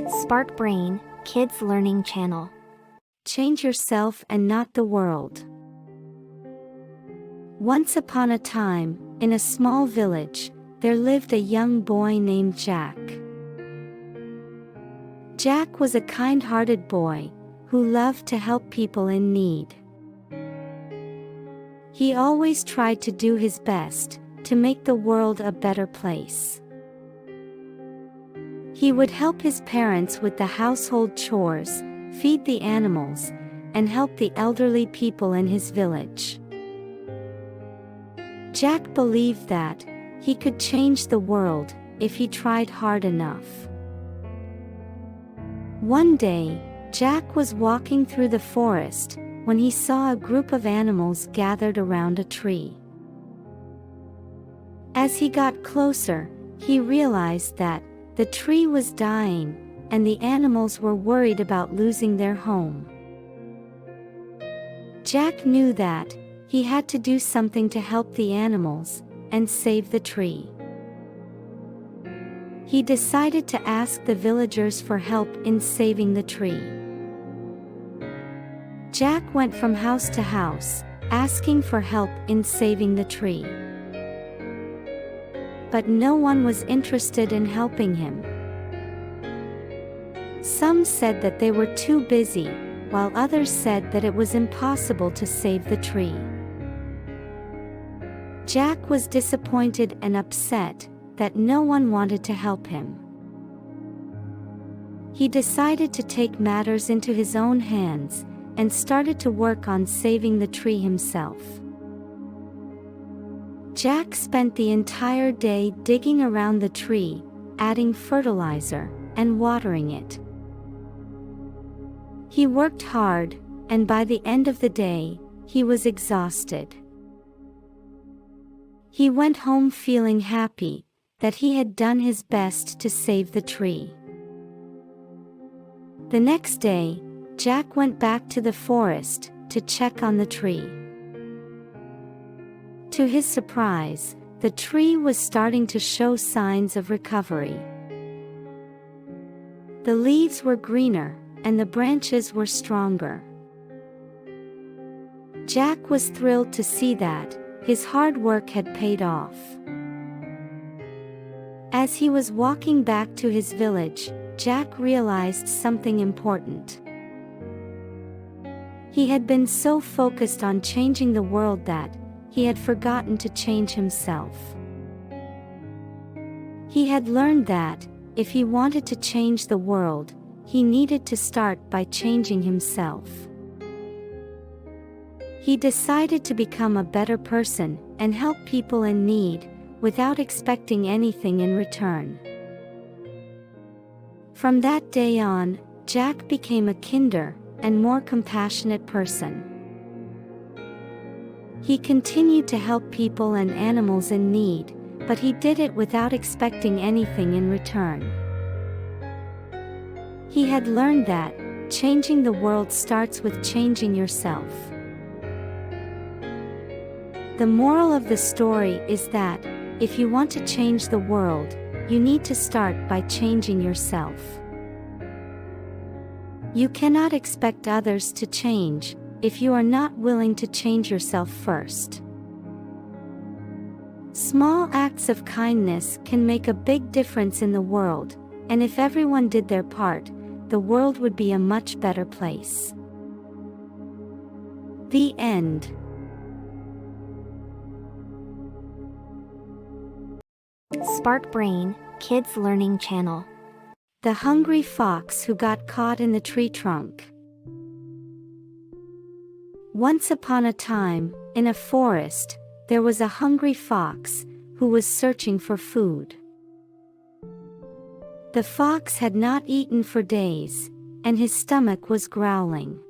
SparkBrain, Kids Learning Channel. Change yourself and not the world. Once upon a time, in a small village, there lived a young boy named Jack. Jack was a kind-hearted boy who loved to help people in need. He always tried to do his best to make the world a better place. He would help his parents with the household chores, feed the animals, and help the elderly people in his village. Jack believed that he could change the world if he tried hard enough. One day, Jack was walking through the forest when he saw a group of animals gathered around a tree. As he got closer, he realized that the tree was dying, and the animals were worried about losing their home. Jack knew that he had to do something to help the animals and save the tree. He decided to ask the villagers for help in saving the tree. Jack went from house to house, asking for help in saving the tree. But no one was interested in helping him. Some said that they were too busy, while others said that it was impossible to save the tree. Jack was disappointed and upset that no one wanted to help him. He decided to take matters into his own hands and started to work on saving the tree himself. Jack spent the entire day digging around the tree, adding fertilizer, and watering it. He worked hard, and by the end of the day, he was exhausted. He went home feeling happy that he had done his best to save the tree. The next day, Jack went back to the forest to check on the tree. To his surprise, the tree was starting to show signs of recovery. The leaves were greener, and the branches were stronger. Jack was thrilled to see that his hard work had paid off. As he was walking back to his village, Jack realized something important. He had been so focused on changing the world that he had forgotten to change himself. He had learned that, if he wanted to change the world, he needed to start by changing himself. He decided to become a better person and help people in need, without expecting anything in return. From that day on, Jack became a kinder and more compassionate person. He continued to help people and animals in need, but he did it without expecting anything in return. He had learned that changing the world starts with changing yourself. The moral of the story is that, if you want to change the world, you need to start by changing yourself. You cannot expect others to change if you are not willing to change yourself first. Small acts of kindness can make a big difference in the world, and if everyone did their part, the world would be a much better place. The end. SparkBrain, Kids Learning Channel. The hungry fox who got caught in the tree trunk. Once upon a time, in a forest, there was a hungry fox who was searching for food. The fox had not eaten for days, and his stomach was growling.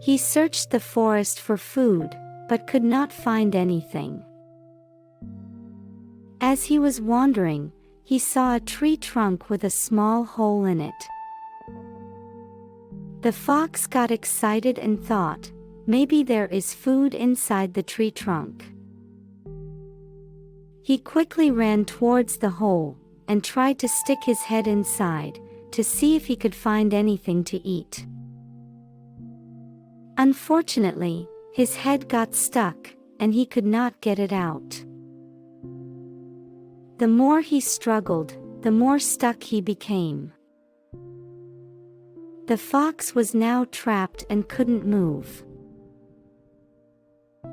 He searched the forest for food, but could not find anything. As he was wandering, he saw a tree trunk with a small hole in it. The fox got excited and thought, maybe there is food inside the tree trunk. He quickly ran towards the hole, and tried to stick his head inside, to see if he could find anything to eat. Unfortunately, his head got stuck, and he could not get it out. The more he struggled, the more stuck he became. The fox was now trapped and couldn't move.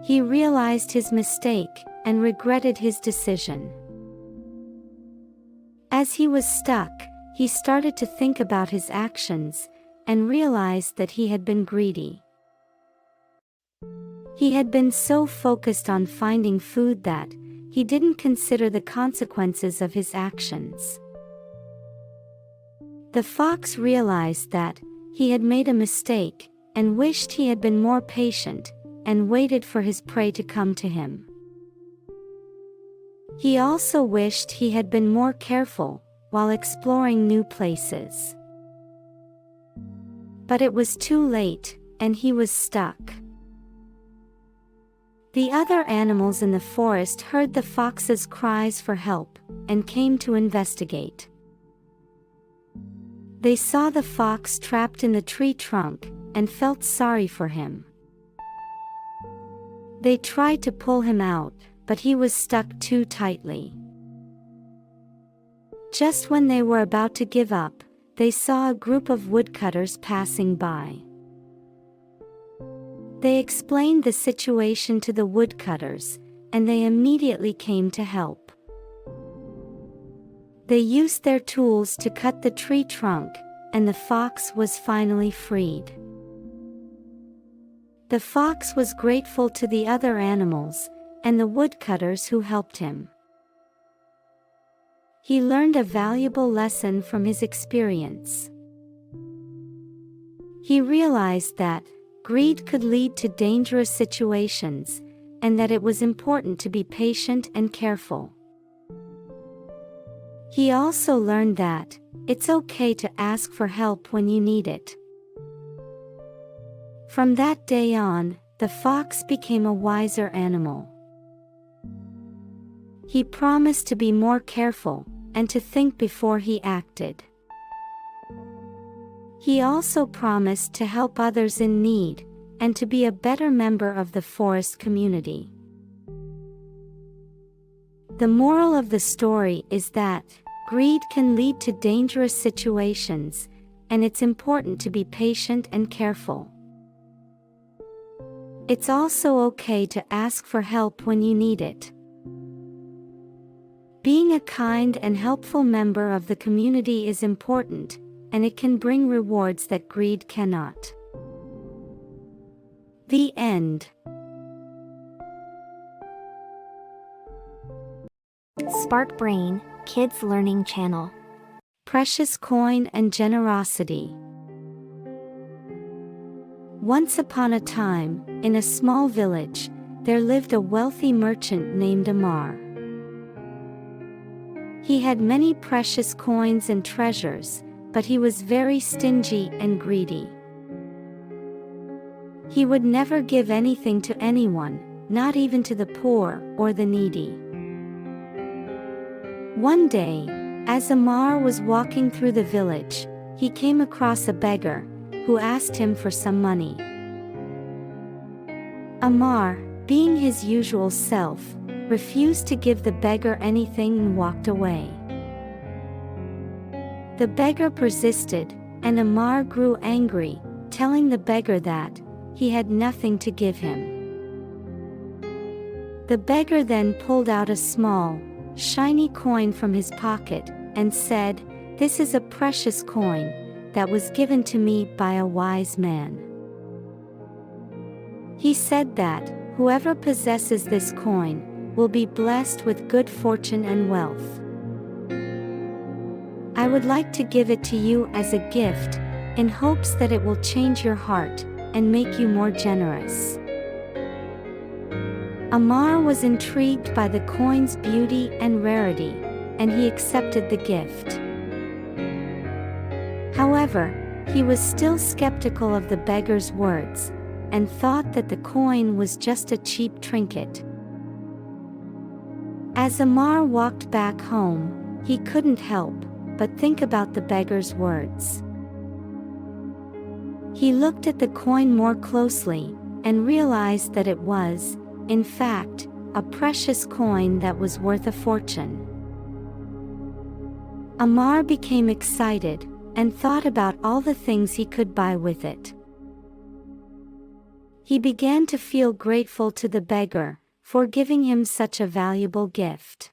He realized his mistake and regretted his decision. As he was stuck, he started to think about his actions and realized that he had been greedy. He had been so focused on finding food that he didn't consider the consequences of his actions. The fox realized that he had made a mistake and wished he had been more patient and waited for his prey to come to him. He also wished he had been more careful while exploring new places. But it was too late, and he was stuck. The other animals in the forest heard the fox's cries for help and came to investigate. They saw the fox trapped in the tree trunk and felt sorry for him. They tried to pull him out, but he was stuck too tightly. Just when they were about to give up, they saw a group of woodcutters passing by. They explained the situation to the woodcutters, and they immediately came to help. They used their tools to cut the tree trunk, and the fox was finally freed. The fox was grateful to the other animals and the woodcutters who helped him. He learned a valuable lesson from his experience. He realized that greed could lead to dangerous situations, and that it was important to be patient and careful. He also learned that it's okay to ask for help when you need it. From that day on, the fox became a wiser animal. He promised to be more careful and to think before he acted. He also promised to help others in need and to be a better member of the forest community. The moral of the story is that greed can lead to dangerous situations, and it's important to be patient and careful. It's also okay to ask for help when you need it. Being a kind and helpful member of the community is important, and it can bring rewards that greed cannot. The end. SparkBrain, Kids Learning Channel. Precious coin and generosity. Once upon a time, in a small village, there lived a wealthy merchant named Amar. He had many precious coins and treasures, but he was very stingy and greedy. He would never give anything to anyone, not even to the poor or the needy. One day, as Amar was walking through the village, he came across a beggar, who asked him for some money. Amar, being his usual self, refused to give the beggar anything and walked away. The beggar persisted, and Amar grew angry, telling the beggar that he had nothing to give him. The beggar then pulled out a small, shiny coin from his pocket, and said, "This is a precious coin that was given to me by a wise man. He said that whoever possesses this coin will be blessed with good fortune and wealth. I would like to give it to you as a gift, in hopes that it will change your heart and make you more generous." Amar was intrigued by the coin's beauty and rarity, and he accepted the gift. However, he was still skeptical of the beggar's words, and thought that the coin was just a cheap trinket. As Amar walked back home, he couldn't help but think about the beggar's words. He looked at the coin more closely and realized that it was, in fact, a precious coin that was worth a fortune. Amar became excited and thought about all the things he could buy with it. He began to feel grateful to the beggar for giving him such a valuable gift.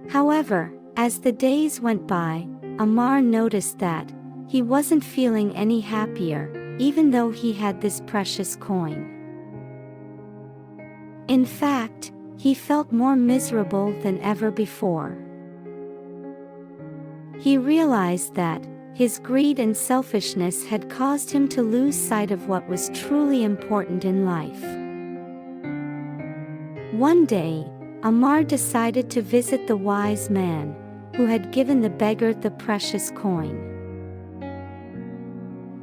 However, as the days went by, Amar noticed that he wasn't feeling any happier, even though he had this precious coin. In fact, he felt more miserable than ever before. He realized that his greed and selfishness had caused him to lose sight of what was truly important in life. One day, Amar decided to visit the wise man who had given the beggar the precious coin.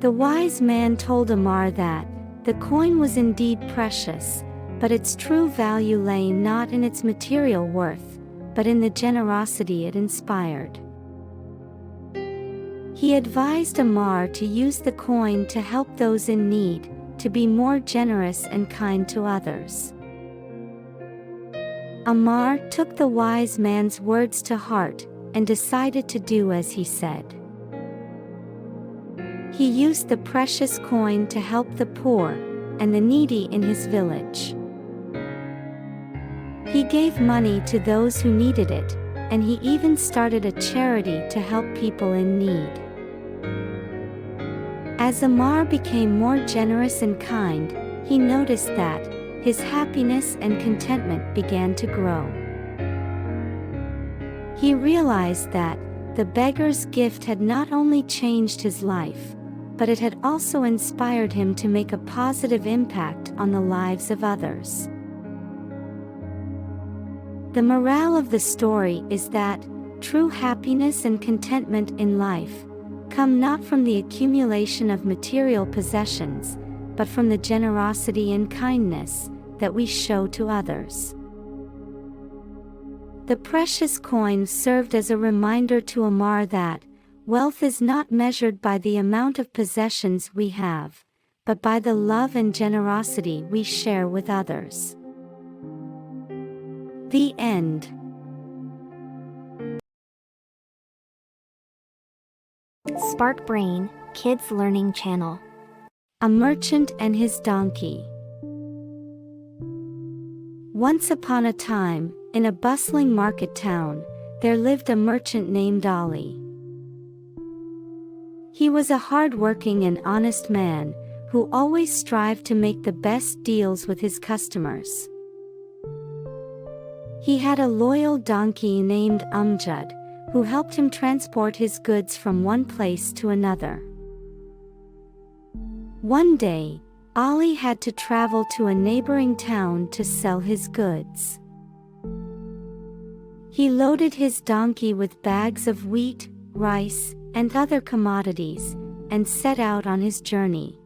The wise man told Amar that the coin was indeed precious, but its true value lay not in its material worth, but in the generosity it inspired. He advised Amar to use the coin to help those in need, to be more generous and kind to others. Amar took the wise man's words to heart and decided to do as he said. He used the precious coin to help the poor and the needy in his village. He gave money to those who needed it, and he even started a charity to help people in need. As Amar became more generous and kind, he noticed that his happiness and contentment began to grow. He realized that the beggar's gift had not only changed his life, but it had also inspired him to make a positive impact on the lives of others. The morale of the story is that true happiness and contentment in life come not from the accumulation of material possessions, but from the generosity and kindness that we show to others. The precious coin served as a reminder to Amar that wealth is not measured by the amount of possessions we have, but by the love and generosity we share with others. The end. SparkBrain, Kids Learning Channel. A Merchant and His Donkey. Once upon a time, in a bustling market town, there lived a merchant named Ali. He was a hard-working and honest man, who always strived to make the best deals with his customers. He had a loyal donkey named Amjad, who helped him transport his goods from one place to another. One day, Ali had to travel to a neighboring town to sell his goods. He loaded his donkey with bags of wheat, rice, and other commodities, and set out on his journey.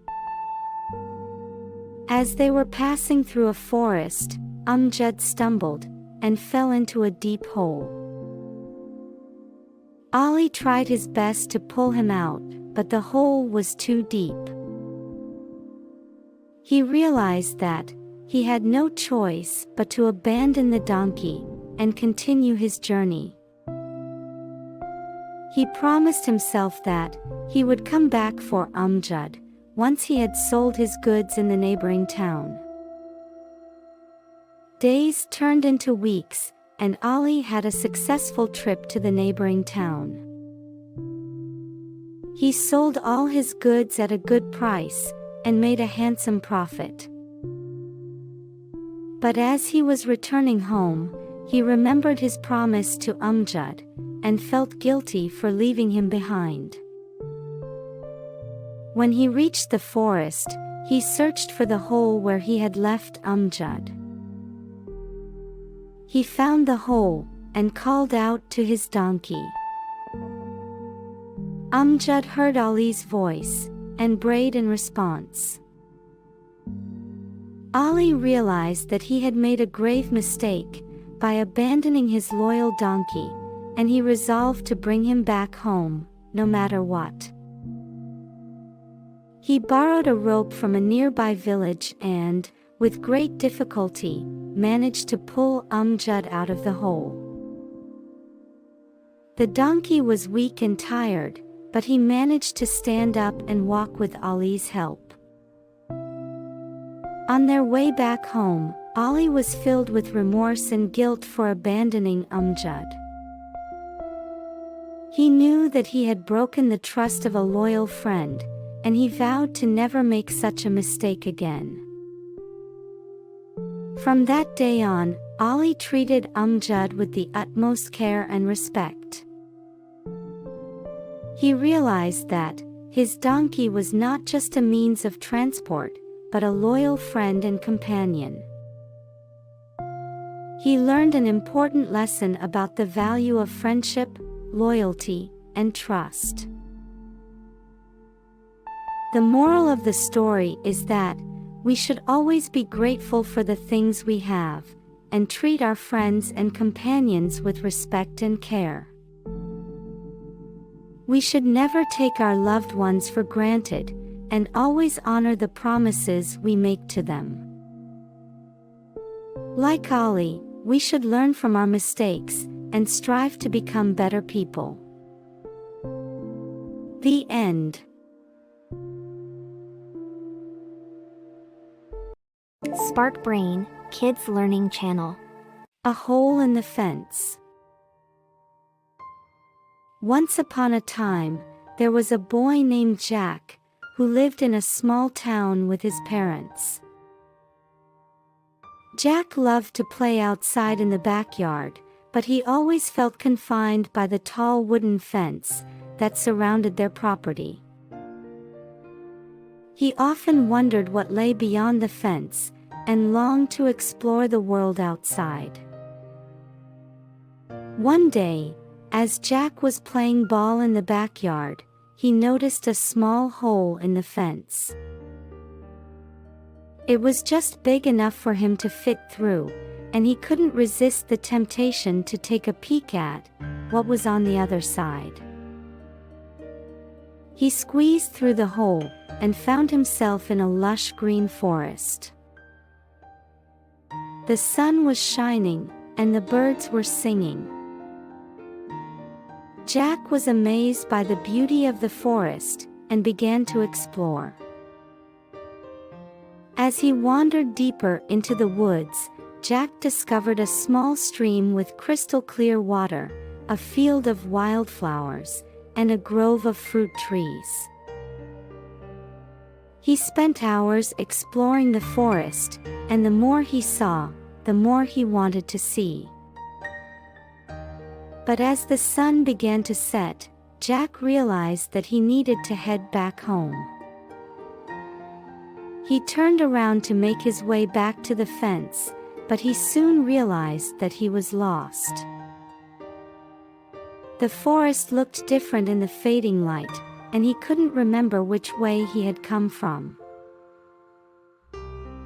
As they were passing through a forest, Amjad stumbled and fell into a deep hole. Ali tried his best to pull him out, but the hole was too deep. He realized that he had no choice but to abandon the donkey and continue his journey. He promised himself that he would come back for Amjad once he had sold his goods in the neighboring town. Days turned into weeks, and Ali had a successful trip to the neighboring town. He sold all his goods at a good price and made a handsome profit. But as he was returning home, he remembered his promise to Amjad and felt guilty for leaving him behind. When he reached the forest, he searched for the hole where he had left Amjad. He found the hole and called out to his donkey. Amjad heard Ali's voice and brayed in response. Ali realized that he had made a grave mistake by abandoning his loyal donkey, and he resolved to bring him back home, no matter what. He borrowed a rope from a nearby village and, with great difficulty, managed to pull Amjad out of the hole. The donkey was weak and tired, but he managed to stand up and walk with Ali's help. On their way back home, Ali was filled with remorse and guilt for abandoning Amjad. He knew that he had broken the trust of a loyal friend, and he vowed to never make such a mistake again. From that day on, Ali treated Amjad with the utmost care and respect. He realized that his donkey was not just a means of transport, but a loyal friend and companion. He learned an important lesson about the value of friendship, loyalty, and trust. The moral of the story is that we should always be grateful for the things we have, and treat our friends and companions with respect and care. We should never take our loved ones for granted, and always honor the promises we make to them. Like Ali, we should learn from our mistakes, and strive to become better people. The end. SparkBrain, Kids Learning Channel. A hole in the fence. Once upon a time, there was a boy named Jack, who lived in a small town with his parents. Jack loved to play outside in the backyard, but he always felt confined by the tall wooden fence that surrounded their property. He often wondered what lay beyond the fence, and longed to explore the world outside. One day, as Jack was playing ball in the backyard, he noticed a small hole in the fence. It was just big enough for him to fit through, and he couldn't resist the temptation to take a peek at what was on the other side. He squeezed through the hole, and found himself in a lush green forest. The sun was shining, and the birds were singing. Jack was amazed by the beauty of the forest, and began to explore. As he wandered deeper into the woods, Jack discovered a small stream with crystal clear water, a field of wildflowers, and a grove of fruit trees. He spent hours exploring the forest, and the more he saw, the more he wanted to see. But as the sun began to set, Jack realized that he needed to head back home. He turned around to make his way back to the fence, but he soon realized that he was lost. The forest looked different in the fading light, and he couldn't remember which way he had come from.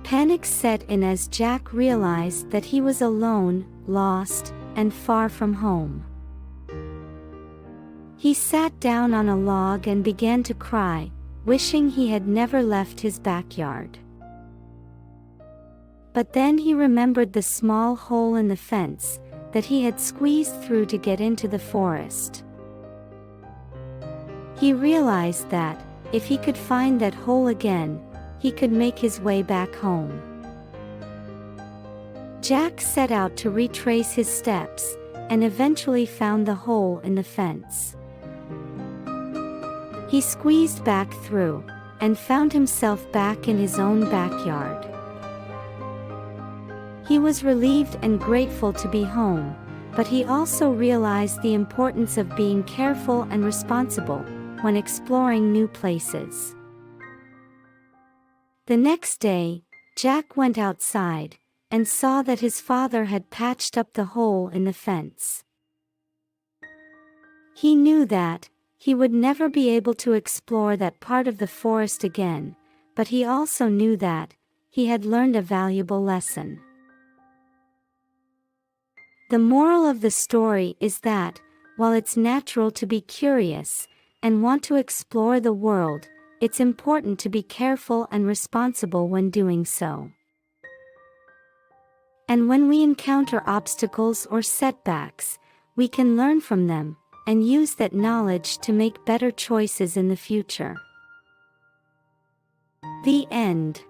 Panic set in as Jack realized that he was alone, lost, and far from home. He sat down on a log and began to cry, wishing he had never left his backyard. But then he remembered the small hole in the fence that he had squeezed through to get into the forest. He realized that, if he could find that hole again, he could make his way back home. Jack set out to retrace his steps, and eventually found the hole in the fence. He squeezed back through, and found himself back in his own backyard. He was relieved and grateful to be home, but he also realized the importance of being careful and responsible when exploring new places. The next day, Jack went outside, and saw that his father had patched up the hole in the fence. He knew that he would never be able to explore that part of the forest again, but he also knew that he had learned a valuable lesson. The moral of the story is that, while it's natural to be curious and want to explore the world, it's important to be careful and responsible when doing so. And when we encounter obstacles or setbacks, we can learn from them and use that knowledge to make better choices in the future. The end.